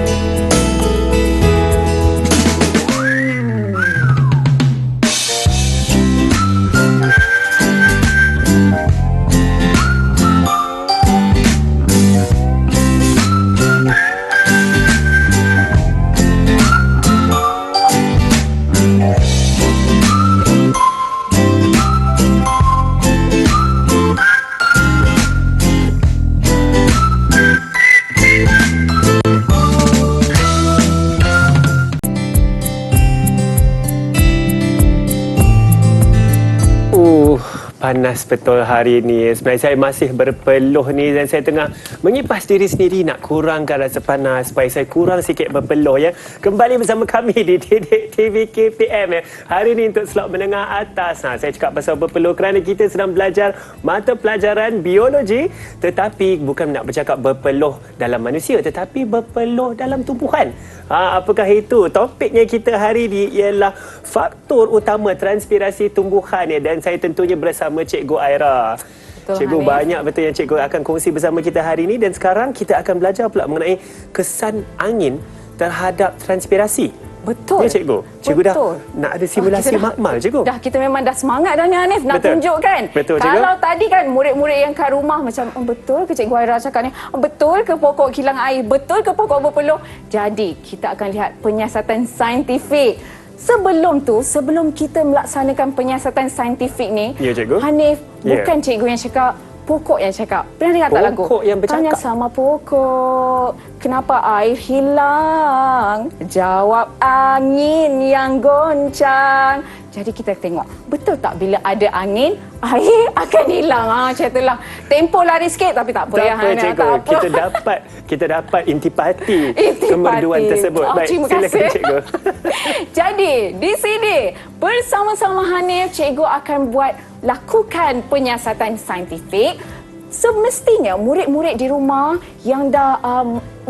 B: Panas betul hari ini. Sebenarnya saya masih berpeluh ni dan saya tengah mengipas diri sendiri nak kurangkan rasa panas supaya saya kurang sikit berpeluh ya. Kembali bersama kami di Didik TV KPM ya. Hari ini untuk slot menengah atas. Saya cakap pasal berpeluh kerana kita sedang belajar mata pelajaran biologi, tetapi bukan nak bercakap berpeluh dalam manusia tetapi berpeluh dalam tumbuhan. Apakah itu? Topiknya kita hari ini ialah faktor utama transpirasi tumbuhan ya, dan saya tentunya bersama bersama Cikgu Aira.
C: Betul,
B: Cikgu,
C: Hanif.
B: banyak betul yang Cikgu akan kongsi bersama kita hari ini, dan sekarang kita akan belajar pula mengenai kesan angin terhadap transpirasi.
C: Betul.
B: Ya, Cikgu. Cikgu
C: Betul.
B: dah nak ada simulasi
C: Kita dah-
B: makmal, Cikgu.
C: Dah, kita memang dah semangat dah ni, Hanif, nak
B: Betul.
C: tunjuk kan.
B: Betul, Cikgu.
C: Kalau tadi kan murid-murid yang kat rumah macam, betul ke Cikgu Aira cakap ni? Betul ke pokok kilang air? Betul ke pokok berpeluh? Jadi, kita akan lihat penyiasatan saintifik. Sebelum kita melaksanakan penyiasatan saintifik ni,
B: Ya, Cikgu.
C: Hanif,
B: Ya.
C: bukan cikgu yang cakap, pokok yang cakap. Pernah dengar tak lagu?
B: Pokok yang bercakap.
C: Tanya sama pokok, kenapa air hilang? Jawab angin yang goncang. Jadi kita tengok, betul tak bila ada angin, air akan hilang. Macam itulah. Tempoh lari sikit tapi tak apa
B: Tak
C: ya,
B: apa,
C: Hana.
B: Cikgu.
C: Tak apa.
B: Kita dapat intipati
C: Intipati.
B: kemerduan tersebut. Baik,
C: Terima
B: silakan,
C: kasih.
B: Cikgu.
C: Jadi, di sini bersama-sama Hanif, cikgu akan lakukan penyiasatan saintifik. Semestinya murid-murid di rumah yang dah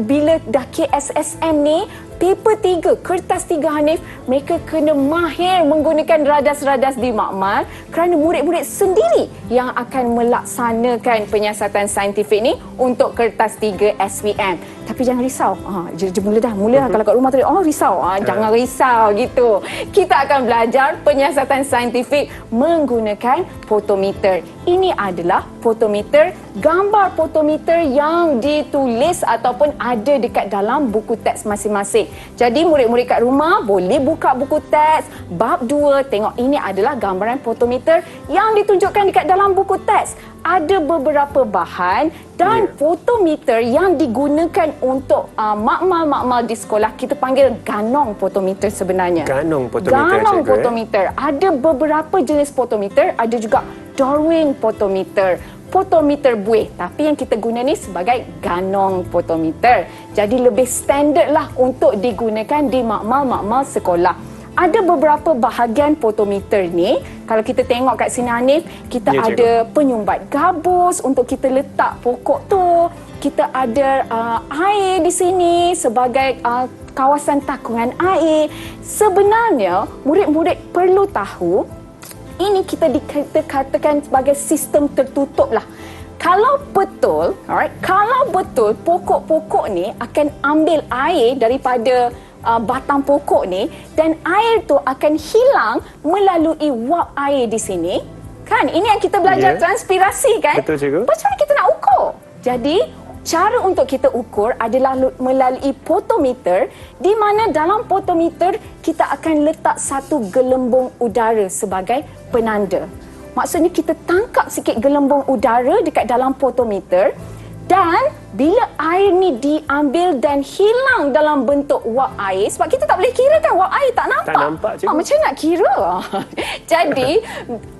C: bila dah KSSM ni, paper 3, kertas 3 Hanif, mereka kena mahir menggunakan radas-radas di makmal kerana murid-murid sendiri yang akan melaksanakan penyiasatan saintifik ni untuk kertas 3 SPM. Tapi jangan risau. Mula dah kalau kat rumah tadi risau. Jangan risau gitu. Kita akan belajar penyiasatan saintifik menggunakan fotometer. Ini adalah fotometer, gambar fotometer yang ditulis ataupun ada dekat dalam buku teks masing-masing. Jadi murid-murid kat rumah boleh buka buku teks bab 2, tengok ini adalah gambaran fotometer yang ditunjukkan dekat dalam buku teks. Ada beberapa bahan dan fotometer yang digunakan untuk makmal-makmal di sekolah. Kita panggil ganong fotometer sebenarnya.
B: Ganong fotometer,
C: Ganong
B: cikgu,
C: fotometer. Ada beberapa jenis fotometer, ada juga Darwin fotometer, fotometer buih. Tapi yang kita guna ni sebagai ganong fotometer. Jadi lebih standard lah untuk digunakan di makmal-makmal sekolah. Ada beberapa bahagian fotometer ni. Kalau kita tengok kat sini Hanif, kita
B: Ya, cikgu.
C: ada penyumbat gabus untuk kita letak pokok tu. Kita ada air di sini sebagai kawasan takungan air. Sebenarnya murid-murid perlu tahu ini kita dikatakan sebagai sistem tertutup lah. Kalau betul, kalau betul pokok-pokok ni akan ambil air daripada batang pokok ni dan air tu akan hilang melalui wap air di sini. Kan? Ini yang kita belajar transpirasi kan?
B: Betul, cikgu.
C: Macam mana kita nak ukur? Jadi, cara untuk kita ukur adalah melalui fotometer, di mana dalam fotometer kita akan letak satu gelembung udara sebagai penanda. Maksudnya kita tangkap sikit gelembung udara dekat dalam fotometer dan bila air ni diambil dan hilang dalam bentuk wap air, sebab kita tak boleh kira kan wap air tak nampak.
B: Tak nampak, cikgu.
C: Macam nak kira? Jadi,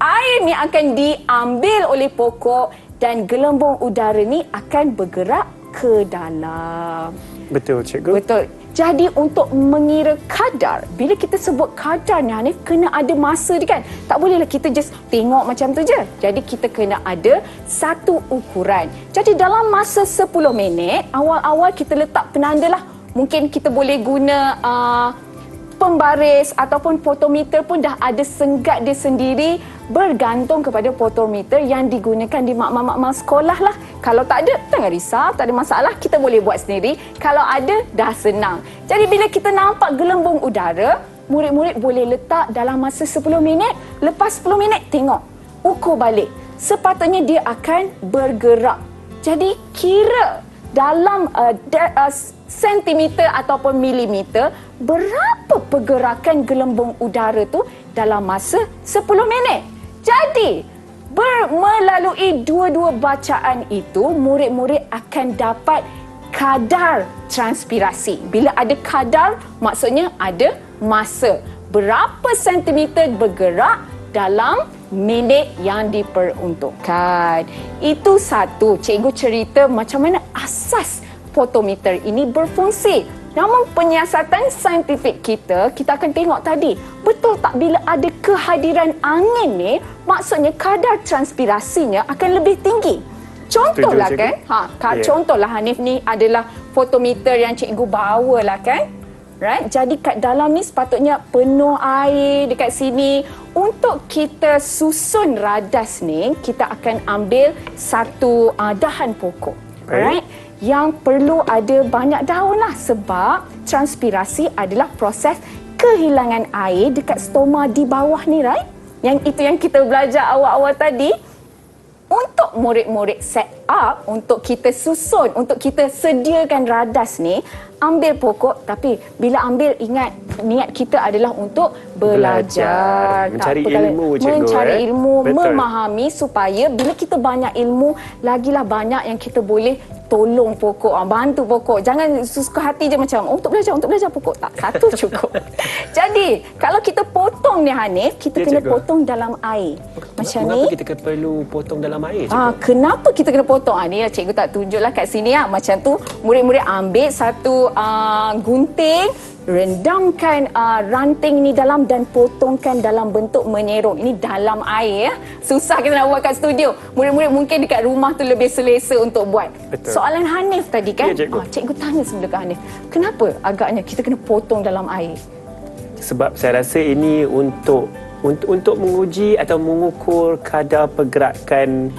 C: air ni akan diambil oleh pokok dan gelembung udara ni akan bergerak ke dalam.
B: Betul, Cikgu.
C: Betul. Jadi untuk mengira kadar, bila kita sebut kadar ni Hanif, kena ada masa dia kan. Tak bolehlah kita just tengok macam tu je. Jadi kita kena ada satu ukuran. Jadi dalam masa 10 minit, awal-awal kita letak penanda lah. Mungkin kita boleh guna pembaris ataupun fotometer pun dah ada senggat dia sendiri, bergantung kepada fotometer yang digunakan di makmal-makmal sekolah lah. Kalau tak ada, jangan risau, tak ada masalah, kita boleh buat sendiri. Kalau ada, dah senang. Jadi bila kita nampak gelembung udara, murid-murid boleh letak dalam masa 10 minit, lepas 10 minit tengok, ukur balik. Sepatutnya dia akan bergerak. Jadi kira dalam sentimeter ataupun milimeter berapa pergerakan gelembung udara tu dalam masa 10 minit. Jadi melalui dua-dua bacaan itu, murid-murid akan dapat kadar transpirasi. Bila ada kadar, maksudnya ada masa. Berapa sentimeter bergerak dalam minit yang diperuntukkan. Itu satu. Cikgu cerita macam mana asas fotometer ini berfungsi. Namun penyiasatan saintifik kita akan tengok tadi, betul tak bila ada kehadiran angin ni, maksudnya kadar transpirasinya akan lebih tinggi. Contohlah
B: Setuju,
C: kan,
B: cikgu.
C: contohlah Hanif ni adalah fotometer yang cikgu bawa lah kan. Right? Jadi kat dalam ni sepatutnya penuh air dekat sini. Untuk kita susun radas ni, kita akan ambil satu dahan pokok. Alright? Yang perlu ada banyak daun lah sebab transpirasi adalah proses kehilangan air dekat stoma di bawah ni, right? Yang itu yang kita belajar awal-awal tadi. Untuk murid-murid set up, untuk kita susun, untuk kita sediakan radas ni, ambil pokok, tapi bila ambil ingat niat kita adalah untuk belajar.
B: Mencari
C: Tak apa,
B: ilmu, cikgu.
C: Mencari ilmu,
B: Betul.
C: memahami supaya bila kita banyak ilmu, lagilah banyak yang kita boleh tolong pokok, bantu pokok. Jangan suka hati je macam, untuk belajar pokok. Tak, satu cukup. Jadi, kalau kita potong ni Hanif, kita kena
B: cikgu.
C: potong dalam air. Macam ni.
B: Mengapa kita perlu potong dalam air, cikgu?
C: Kenapa kita kena potong? Ni cikgu tak tunjuklah kat sini. Macam tu, murid-murid ambil satu gunting, rendamkan ranting ni dalam dan potongkan dalam bentuk menyerong. Ini dalam air. Susah kita nak buat kat studio. Murid-murid mungkin dekat rumah tu lebih selesa untuk buat.
B: Betul.
C: Soalan Hanif tadi kan?
B: Ya, cikgu.
C: Cikgu tanya semula ke Hanif, kenapa agaknya kita kena potong dalam air?
B: Sebab saya rasa ini untuk menguji atau mengukur kadar pergerakan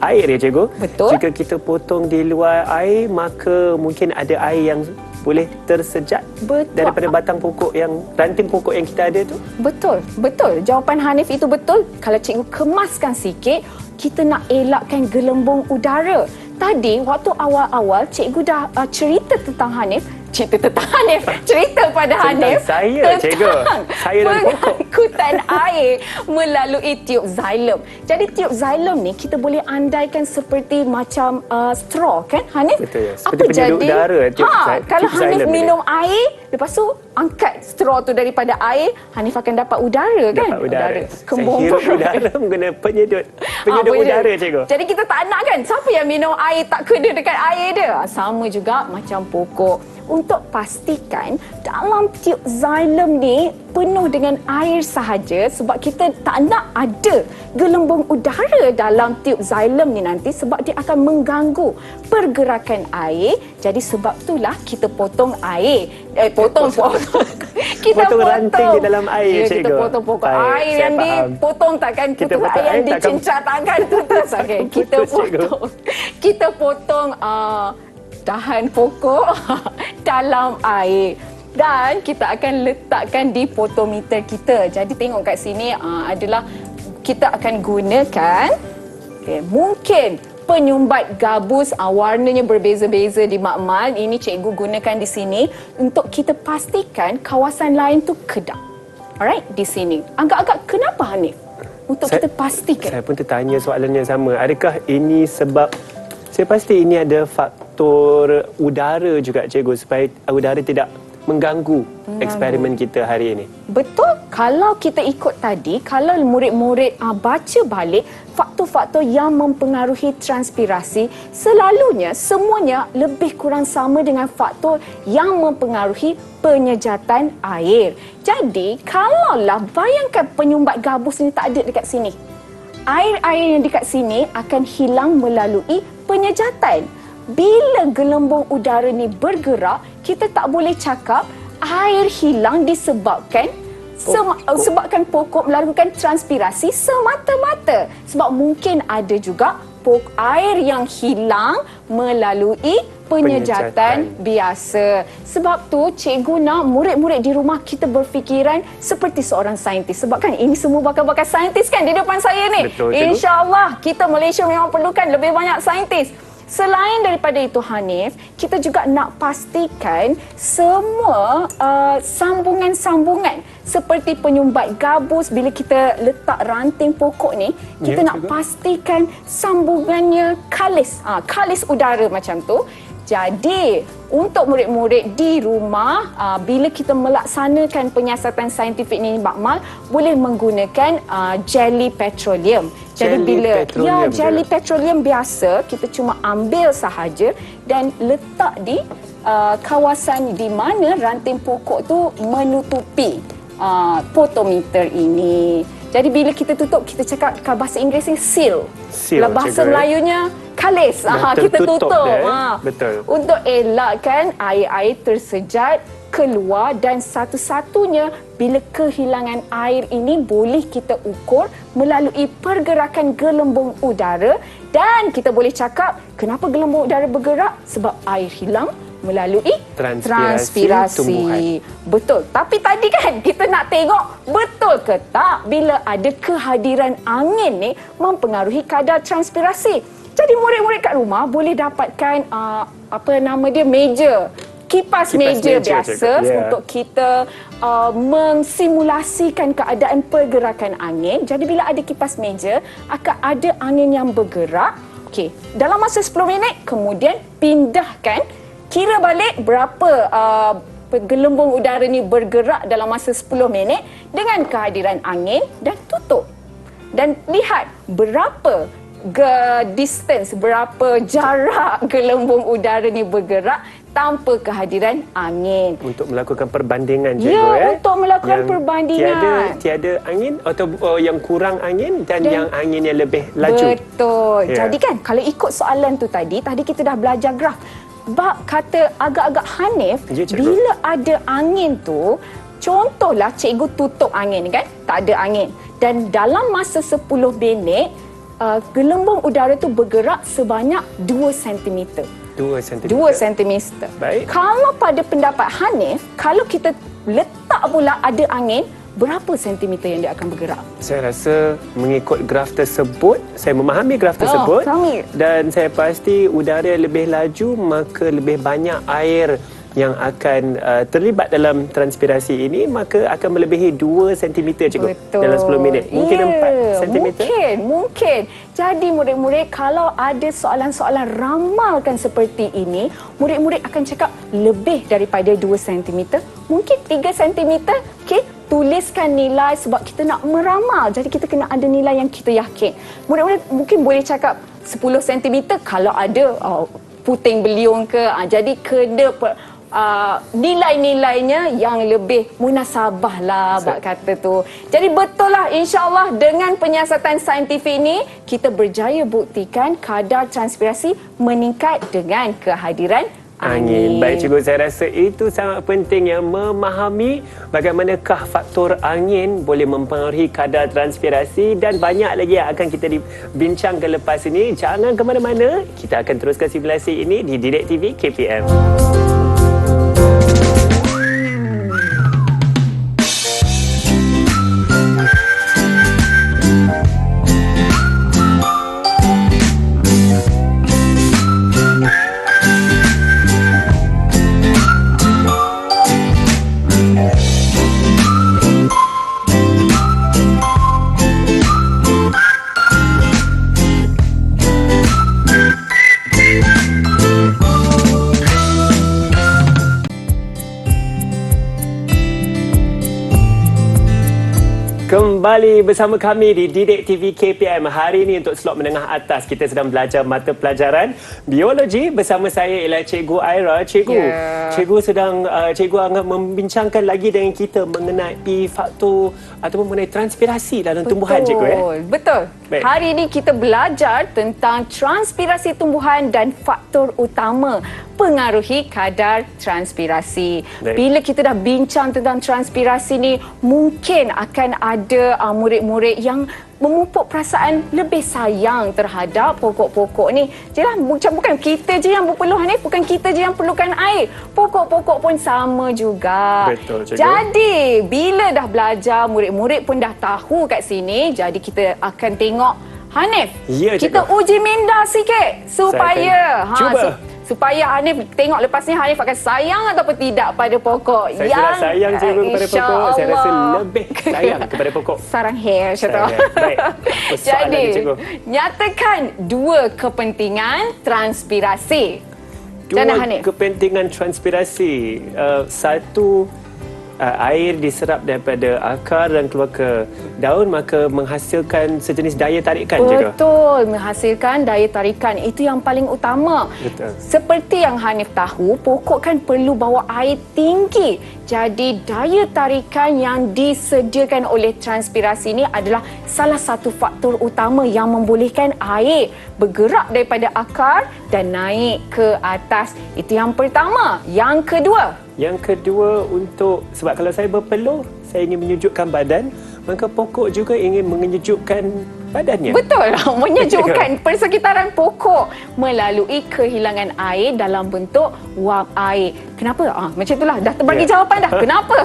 B: air, ya cikgu.
C: Betul.
B: Jika kita potong di luar air, maka mungkin ada air yang boleh tersejat
C: Betul.
B: daripada batang pokok ranting pokok yang kita ada tu.
C: Betul. Jawapan Hanif itu betul. Kalau cikgu kemaskan sikit, kita nak elakkan gelembung udara. Tadi waktu awal-awal cikgu dah cerita tentang Hanif. Cerita pada Hanif
B: saya, cikgu. Saya dan pokok.
C: pengangkutan air melalui tiup xylem. Jadi tiup xylem ni kita boleh andaikan seperti macam straw kan Hanif?
B: Betul, ya. Seperti penyedut udara,
C: kalau
B: tiup
C: Hanif
B: xylem ni.
C: minum air, lepas tu angkat straw tu daripada air, Hanif akan dapat udara kan?
B: Dapat udara.
C: Kembung
B: Saya hirup
C: perut.
B: udara menggunakan penyedut udara, cikgu.
C: Jadi kita tak nak kan siapa yang minum air tak kena dekat air dia. Sama juga macam pokok. Untuk pastikan dalam tiup xylem ni penuh dengan air sahaja sebab kita tak nak ada gelembung udara dalam tiup xylem ni nanti sebab dia akan mengganggu pergerakan air. Jadi sebab itulah kita potong air. Potong. Kita
B: potong ranting di dalam air,
C: ya,
B: cikgu.
C: Kita potong pokok.
B: Baik,
C: Air
B: saya
C: yang
B: faham.
C: dipotong takkan
B: Kita
C: putus,
B: potong
C: air yang
B: air takkan-
C: dicincang takkan putus. Okay, kita
B: Putus, cikgu.
C: potong. Kita potong dahan pokok dalam air dan kita akan letakkan di potometer kita. Jadi tengok kat sini adalah kita akan gunakan mungkin penyumbat gabus, warnanya berbeza-beza di makmal. Ini cikgu gunakan di sini untuk kita pastikan kawasan lain tu kedap. Alright, di sini. Agak-agak kenapa Hanif? Untuk kita pastikan.
B: Saya pun tertanya soalan yang sama. Adakah ini sebab saya pasti ini ada faktor udara juga, cikgu, supaya udara tidak mengganggu eksperimen kita hari ini.
C: Betul. Kalau kita ikut tadi, kalau murid-murid baca balik faktor-faktor yang mempengaruhi transpirasi, selalunya semuanya lebih kurang sama dengan faktor yang mempengaruhi penyejatan air. Jadi, kalaulah bayangkan penyumbat gabus ni tak ada dekat sini, air-air yang dekat sini akan hilang melalui penyejatan. Bila gelembung udara ni bergerak, kita tak boleh cakap air hilang disebabkan sebabkan pokok melakukan transpirasi semata-mata. Sebab mungkin ada juga air yang hilang melalui penyejatan biasa. Sebab tu cikgu nak murid-murid di rumah kita berfikiran seperti seorang saintis. Sebab kan ini semua bakal-bakal saintis kan di depan saya ni.
B: Betul, cikgu.
C: InsyaAllah kita Malaysia memang perlukan lebih banyak saintis. Selain daripada itu Hanif, kita juga nak pastikan semua sambungan-sambungan seperti penyumbat gabus bila kita letak ranting pokok ni, kita nak pastikan sambungannya kalis. Kalis udara macam tu. Jadi, untuk murid-murid di rumah, bila kita melaksanakan penyiasatan saintifik ni makmal, boleh menggunakan jelly petroleum. Jadi jelly petroleum biasa, kita cuma ambil sahaja dan letak di kawasan di mana ranting pokok tu menutupi potometer ini. Jadi bila kita tutup, kita cakap bahasa Inggeris ni seal. Kalau bahasa Melayunya kalis. Kita tutup.
B: Betul.
C: Untuk elakkan air-air tersejat keluar, dan satu-satunya bila kehilangan air ini boleh kita ukur melalui pergerakan gelembung udara. Dan kita boleh cakap kenapa gelembung udara bergerak? Sebab air hilang melalui
B: Transpirasi tumbuhan.
C: Betul. Tapi tadi kan kita nak tengok betul ke tak bila ada kehadiran angin ni mempengaruhi kadar transpirasi. Jadi murid-murid kat rumah boleh dapatkan kipas meja biasa untuk kita mensimulasikan keadaan pergerakan angin. Jadi bila ada kipas meja akan ada angin yang bergerak. Okey, dalam masa 10 minit kemudian pindahkan, kira balik berapa gelembung udara ni bergerak dalam masa 10 minit dengan kehadiran angin, dan tutup. Dan lihat berapa berapa jarak gelembung udara ni bergerak tanpa kehadiran angin.
B: Untuk melakukan perbandingan, cikgu.
C: Ya, untuk melakukan perbandingan.
B: Tiada angin atau yang kurang angin dan yang angin yang lebih laju.
C: Betul.
B: Ya.
C: Jadi kan kalau ikut soalan tu tadi kita dah belajar graf. Bab kata agak-agak Hanif,
B: Ya, cikgu.
C: bila ada angin tu, contohlah cikgu tutup angin kan, tak ada angin. Dan dalam masa 10 minit, gelembung udara tu bergerak sebanyak 2 cm.
B: 2 cm.
C: 2 cm.
B: Baik.
C: Kalau pada pendapat Hanif, kalau kita letak pula ada angin, berapa sentimeter yang dia akan bergerak?
B: Saya rasa mengikut graf tersebut, saya memahami graf tersebut, dan saya pasti udara yang lebih laju maka lebih banyak air yang akan terlibat dalam transpirasi ini, maka akan melebihi 2 cm, cikgu.
C: Betul.
B: Dalam 10 minit. Mungkin 4 cm.
C: Mungkin. Jadi murid-murid, kalau ada soalan-soalan ramalkan seperti ini, murid-murid akan cakap lebih daripada 2 cm, mungkin 3 cm. Okey, tuliskan nilai sebab kita nak meramal. Jadi kita kena ada nilai yang kita yakin. Murid-murid mungkin boleh cakap 10 cm kalau ada puting beliung ke. Jadi kena nilai-nilainya yang lebih munasabah lah, bak kata tu. Jadi betul lah, insyaAllah dengan penyiasatan saintifik ini kita berjaya buktikan kadar transpirasi meningkat dengan kehadiran angin.
B: Baik, cikgu, saya rasa itu sangat penting yang memahami bagaimanakah faktor angin boleh mempengaruhi kadar transpirasi, dan banyak lagi yang akan kita bincangkan lepas ini. Jangan ke mana-mana, kita akan teruskan simulasi ini di Didik TV KPM. Kembali bersama kami di Didik TV KPM. Hari ini untuk slot menengah atas kita sedang belajar mata pelajaran biologi bersama saya ialah Cikgu Aira. Cikgu akan membincangkan lagi dengan kita mengenai faktor ataupun mengenai transpirasi dalam tumbuhan, cikgu.
C: Betul.
B: Baik.
C: Hari ini kita belajar tentang transpirasi tumbuhan dan faktor utama pengaruhi kadar transpirasi.
B: Baik.
C: Bila kita dah bincang tentang transpirasi ni, mungkin akan ada murid-murid yang memupuk perasaan lebih sayang terhadap pokok-pokok ni. Jelah, bukan kita je yang berpeluh ni, bukan kita je yang perlukan air. Pokok-pokok pun sama juga.
B: Betul, cikgu.
C: Jadi, bila dah belajar, murid-murid pun dah tahu kat sini, jadi kita akan tengok Hanif.
B: Ya, cikgu.
C: Kita uji minda sikit supaya supaya Hanif tengok lepas ni Hanif akan sayang ataupun tidak pada pokok.
B: Saya sudah sayang, cikgu, kepada pokok. Saya rasa lebih sayang kepada pokok.
C: Sarang hair macam tu.
B: Baik. Soalan
C: Jadi,
B: ni, cikgu.
C: nyatakan 2 kepentingan transpirasi. Jana Hanif.
B: Kepentingan transpirasi. Satu, air diserap daripada akar dan keluar ke daun, maka menghasilkan sejenis daya tarikan, cikgu.
C: Betul, menghasilkan daya tarikan. Itu yang paling utama.
B: Betul.
C: Seperti yang Hanif tahu, pokok kan perlu bawa air tinggi. Jadi daya tarikan yang disediakan oleh transpirasi ini adalah salah satu faktor utama yang membolehkan air bergerak daripada akar dan naik ke atas. Itu yang pertama. Yang kedua sebab kalau saya berpeluh, saya ingin menyejukkan badan, maka pokok juga ingin menyejukkan badannya. Betul, menyejukkan persekitaran pokok melalui kehilangan air dalam bentuk wap air. Kenapa? Macam itulah, dah terbagi jawapan dah.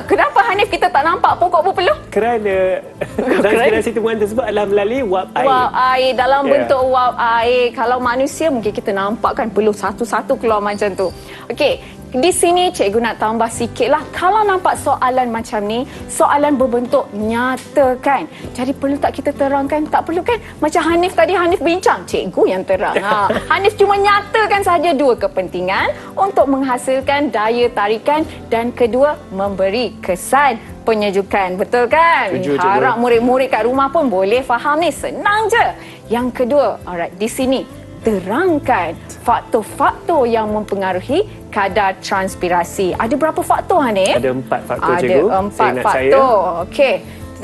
C: Kenapa Hanif kita tak nampak pokok berpeluh?
B: Kerana transpirasi tumbuhan tersebut adalah melalui wap air.
C: Wap air, dalam bentuk wap air. Kalau manusia mungkin kita nampak kan peluh satu-satu keluar macam tu. Okey. Di sini cikgu nak tambah sikitlah. Kalau nampak soalan macam ni, soalan berbentuk nyata kan. Jadi perlu tak kita terangkan? Tak perlu kan? Macam Hanif tadi, Hanif bincang, cikgu yang terang. Hanif cuma nyatakan saja dua kepentingan untuk menghasilkan daya tarikan dan kedua memberi kesan penyejukan. Betul kan? Harap murid-murid kat rumah pun boleh faham ni. Senang je. Yang kedua, alright, di sini terangkan faktor-faktor yang mempengaruhi kadar transpirasi. Ada berapa faktor, Hanif?
B: Ada 4 faktor,
C: Ada
B: cikgu.
C: 4 faktor. Okey.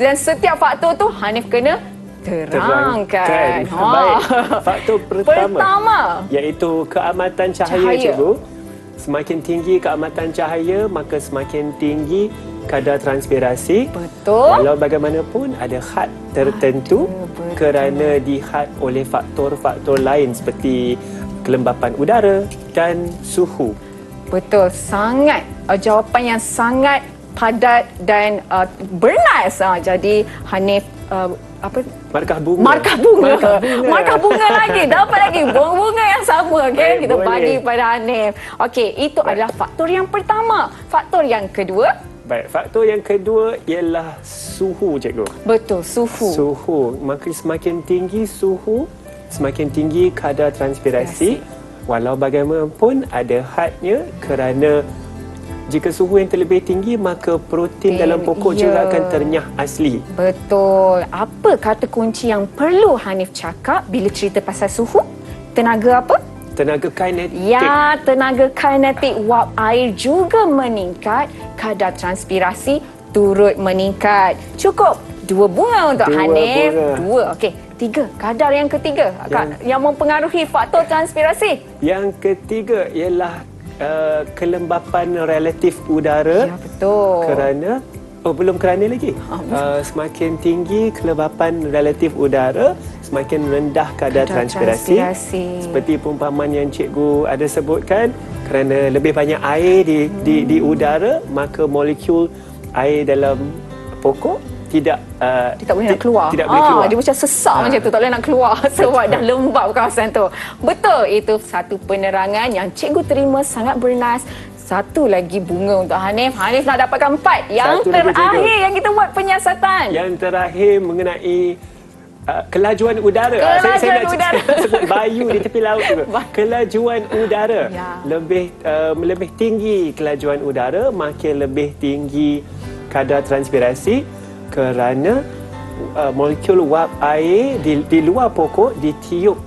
C: Dan setiap faktor tu Hanif kena terangkan.
B: Baik. Faktor pertama iaitu keamatan cahaya, cikgu. Semakin tinggi keamatan cahaya, maka semakin tinggi kadar transpirasi.
C: Betul.
B: Walau bagaimanapun ada had tertentu kerana dihad oleh faktor-faktor lain seperti kelembapan udara dan suhu.
C: Betul, sangat jawapan yang sangat padat dan bernas. Jadi Hanif
B: Markah bunga.
C: Markah bunga lagi. Dapat lagi bunga yang sama. Okay? Kita bagi pada Hanif. Okey, itu adalah faktor yang pertama. Faktor yang kedua.
B: Baik, faktor yang kedua ialah suhu, cikgu.
C: Betul, suhu.
B: Suhu. Maka semakin tinggi suhu, semakin tinggi kadar transpirasi. Walau bagaimanapun ada hadnya kerana jika suhu yang terlebih tinggi maka protein dalam pokok juga akan ternyah asli.
C: Betul. Apa kata kunci yang perlu Hanif cakap bila cerita pasal suhu? Tenaga apa?
B: Tenaga kinetik.
C: Ya, tenaga kinetik wap air juga meningkat, kadar transpirasi turut meningkat. Cukup 2 bunga untuk Hanif. 2. Okey. 3. Kadar yang ketiga yang mempengaruhi faktor transpirasi.
B: Yang ketiga ialah kelembapan relatif udara.
C: Ya, betul.
B: Kerana lagi. Semakin tinggi kelembapan relatif udara, semakin rendah kadar transpirasi. Seperti perumpamaan yang cikgu ada sebutkan, kerana lebih banyak air di udara, maka molekul air dalam pokok tidak
C: boleh nak keluar.
B: Tidak boleh keluar.
C: Dia macam sesak macam tu, tak boleh nak keluar sebab dah lembab kawasan tu. Betul, itu satu penerangan yang cikgu terima sangat bernas. Satu lagi bunga untuk Hanif. Hanif nak dapatkan 4. Yang terakhir yang kita buat penyiasatan.
B: Yang terakhir mengenai kelajuan udara. Saya nak sebut bayu di tepi laut juga. Kelajuan udara.
C: Ya.
B: Lebih tinggi kelajuan udara, makin lebih tinggi kadar transpirasi kerana molekul wap air di luar pokok ditiup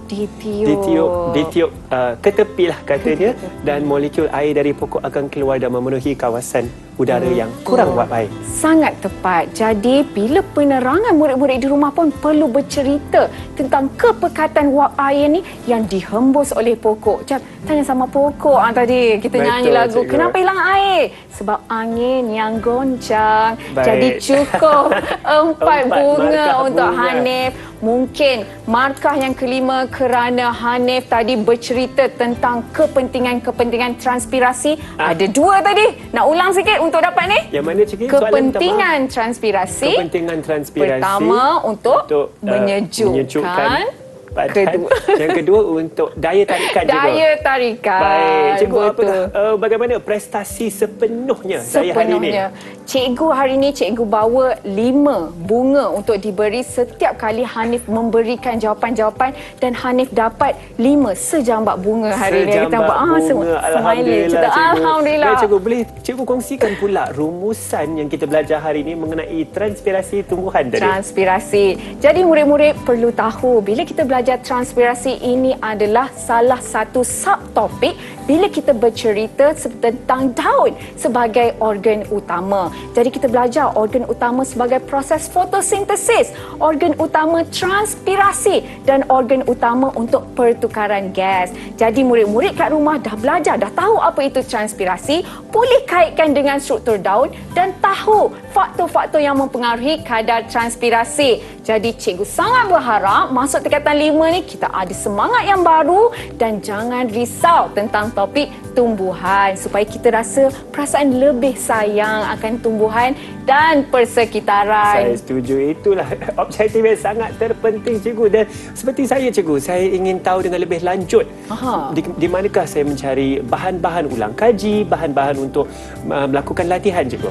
B: ke tepi lah katanya, dan molekul air dari pokok akan keluar dan memenuhi kawasan udara yang kurang wap air.
C: Sangat tepat. Jadi bila penerangan murid-murid di rumah pun perlu bercerita tentang kepekatan wap air ni yang dihembus oleh pokok. Macam tanya sama pokok tadi kita nyanyi lagu, cikgu. Kenapa hilang air? Sebab angin yang goncang.
B: Baik.
C: Jadi cukup 4 bunga untuk Hanif. Mungkin markah yang kelima kerana Hanif tadi bercerita tentang kepentingan transpirasi. Ada 2 tadi. Nak ulang sikit untuk dapat ni?
B: Yang mana, cikgu?
C: Kepentingan transpirasi.
B: Kepentingan transpirasi.
C: Pertama untuk menyejukkan.
B: Kedua. Yang kedua untuk daya tarikan juga.
C: Daya tarikan.
B: Baik. Cikgu, bagaimana prestasi sepenuhnya saya hari ini?
C: Cikgu hari ini cikgu bawa 5 bunga untuk diberi setiap kali Hanif memberikan jawapan-jawapan, dan Hanif dapat 5 sejambak bunga hari ini.
B: Kita bunga. Alhamdulillah.
C: Alhamdulillah.
B: Cikgu, boleh cikgu kongsikan pula rumusan yang kita belajar hari ini mengenai transpirasi tumbuhan tadi?
C: Transpirasi. Jadi murid-murid perlu tahu bila kita belajar belajar transpirasi ini adalah salah satu subtopik bila kita bercerita tentang daun sebagai organ utama. Jadi kita belajar organ utama sebagai proses fotosintesis, organ utama transpirasi dan organ utama untuk pertukaran gas. Jadi murid-murid kat rumah dah belajar, dah tahu apa itu transpirasi, boleh kaitkan dengan struktur daun dan tahu faktor-faktor yang mempengaruhi kadar transpirasi. Jadi cikgu sangat berharap masuk tingkatan 5 ni kita ada semangat yang baru dan jangan risau tentang topik tumbuhan supaya kita rasa perasaan lebih sayang akan tumbuhan dan persekitaran.
B: Saya setuju, itulah objektif yang sangat terpenting cikgu. Dan seperti saya cikgu, saya ingin tahu dengan lebih lanjut di manakah saya mencari bahan-bahan ulang kaji, bahan-bahan untuk melakukan latihan cikgu.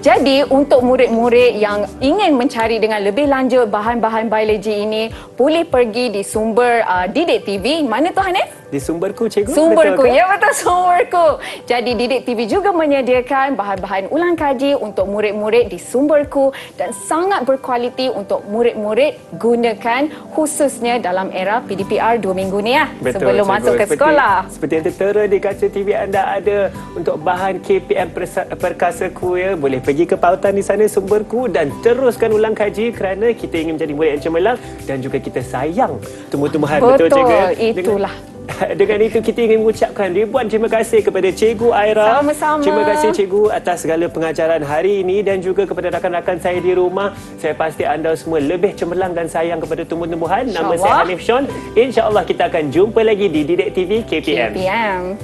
C: Jadi untuk murid-murid yang ingin mencari dengan lebih lanjut bahan-bahan biologi ini, boleh pergi di sumber Didik TV. Mana tu Hanif?
B: Di sumberku cikgu.
C: Sumberku, ya betul, sumberku. Jadi Didik TV juga menyediakan bahan-bahan ulang kaji untuk murid-murid di sumberku dan sangat berkualiti untuk murid-murid gunakan khususnya dalam era PDPR 2 minggu ni ya.
B: Betul,
C: sebelum
B: cikgu.
C: masuk ke sekolah.
B: Seperti yang tertera di kaca TV anda ada untuk bahan KPM Perkasaku ya. Boleh pergi ke pautan di sana sumberku dan teruskan ulang kaji kerana kita ingin menjadi murid yang cemerlang dan juga kita sayang tumbuh-tumbuhan. Betul cikgu.
C: Itulah.
B: Dengan itu kita ingin mengucapkan ribuan terima kasih kepada Cikgu Aira.
C: Sama-sama.
B: Terima kasih Cikgu atas segala pengajaran hari ini dan juga kepada rakan-rakan saya di rumah. Saya pasti anda semua lebih cemerlang dan sayang kepada tumbuh-tumbuhan. Nama saya Hanif Sean. InsyaAllah kita akan jumpa lagi di Didik TV KPM.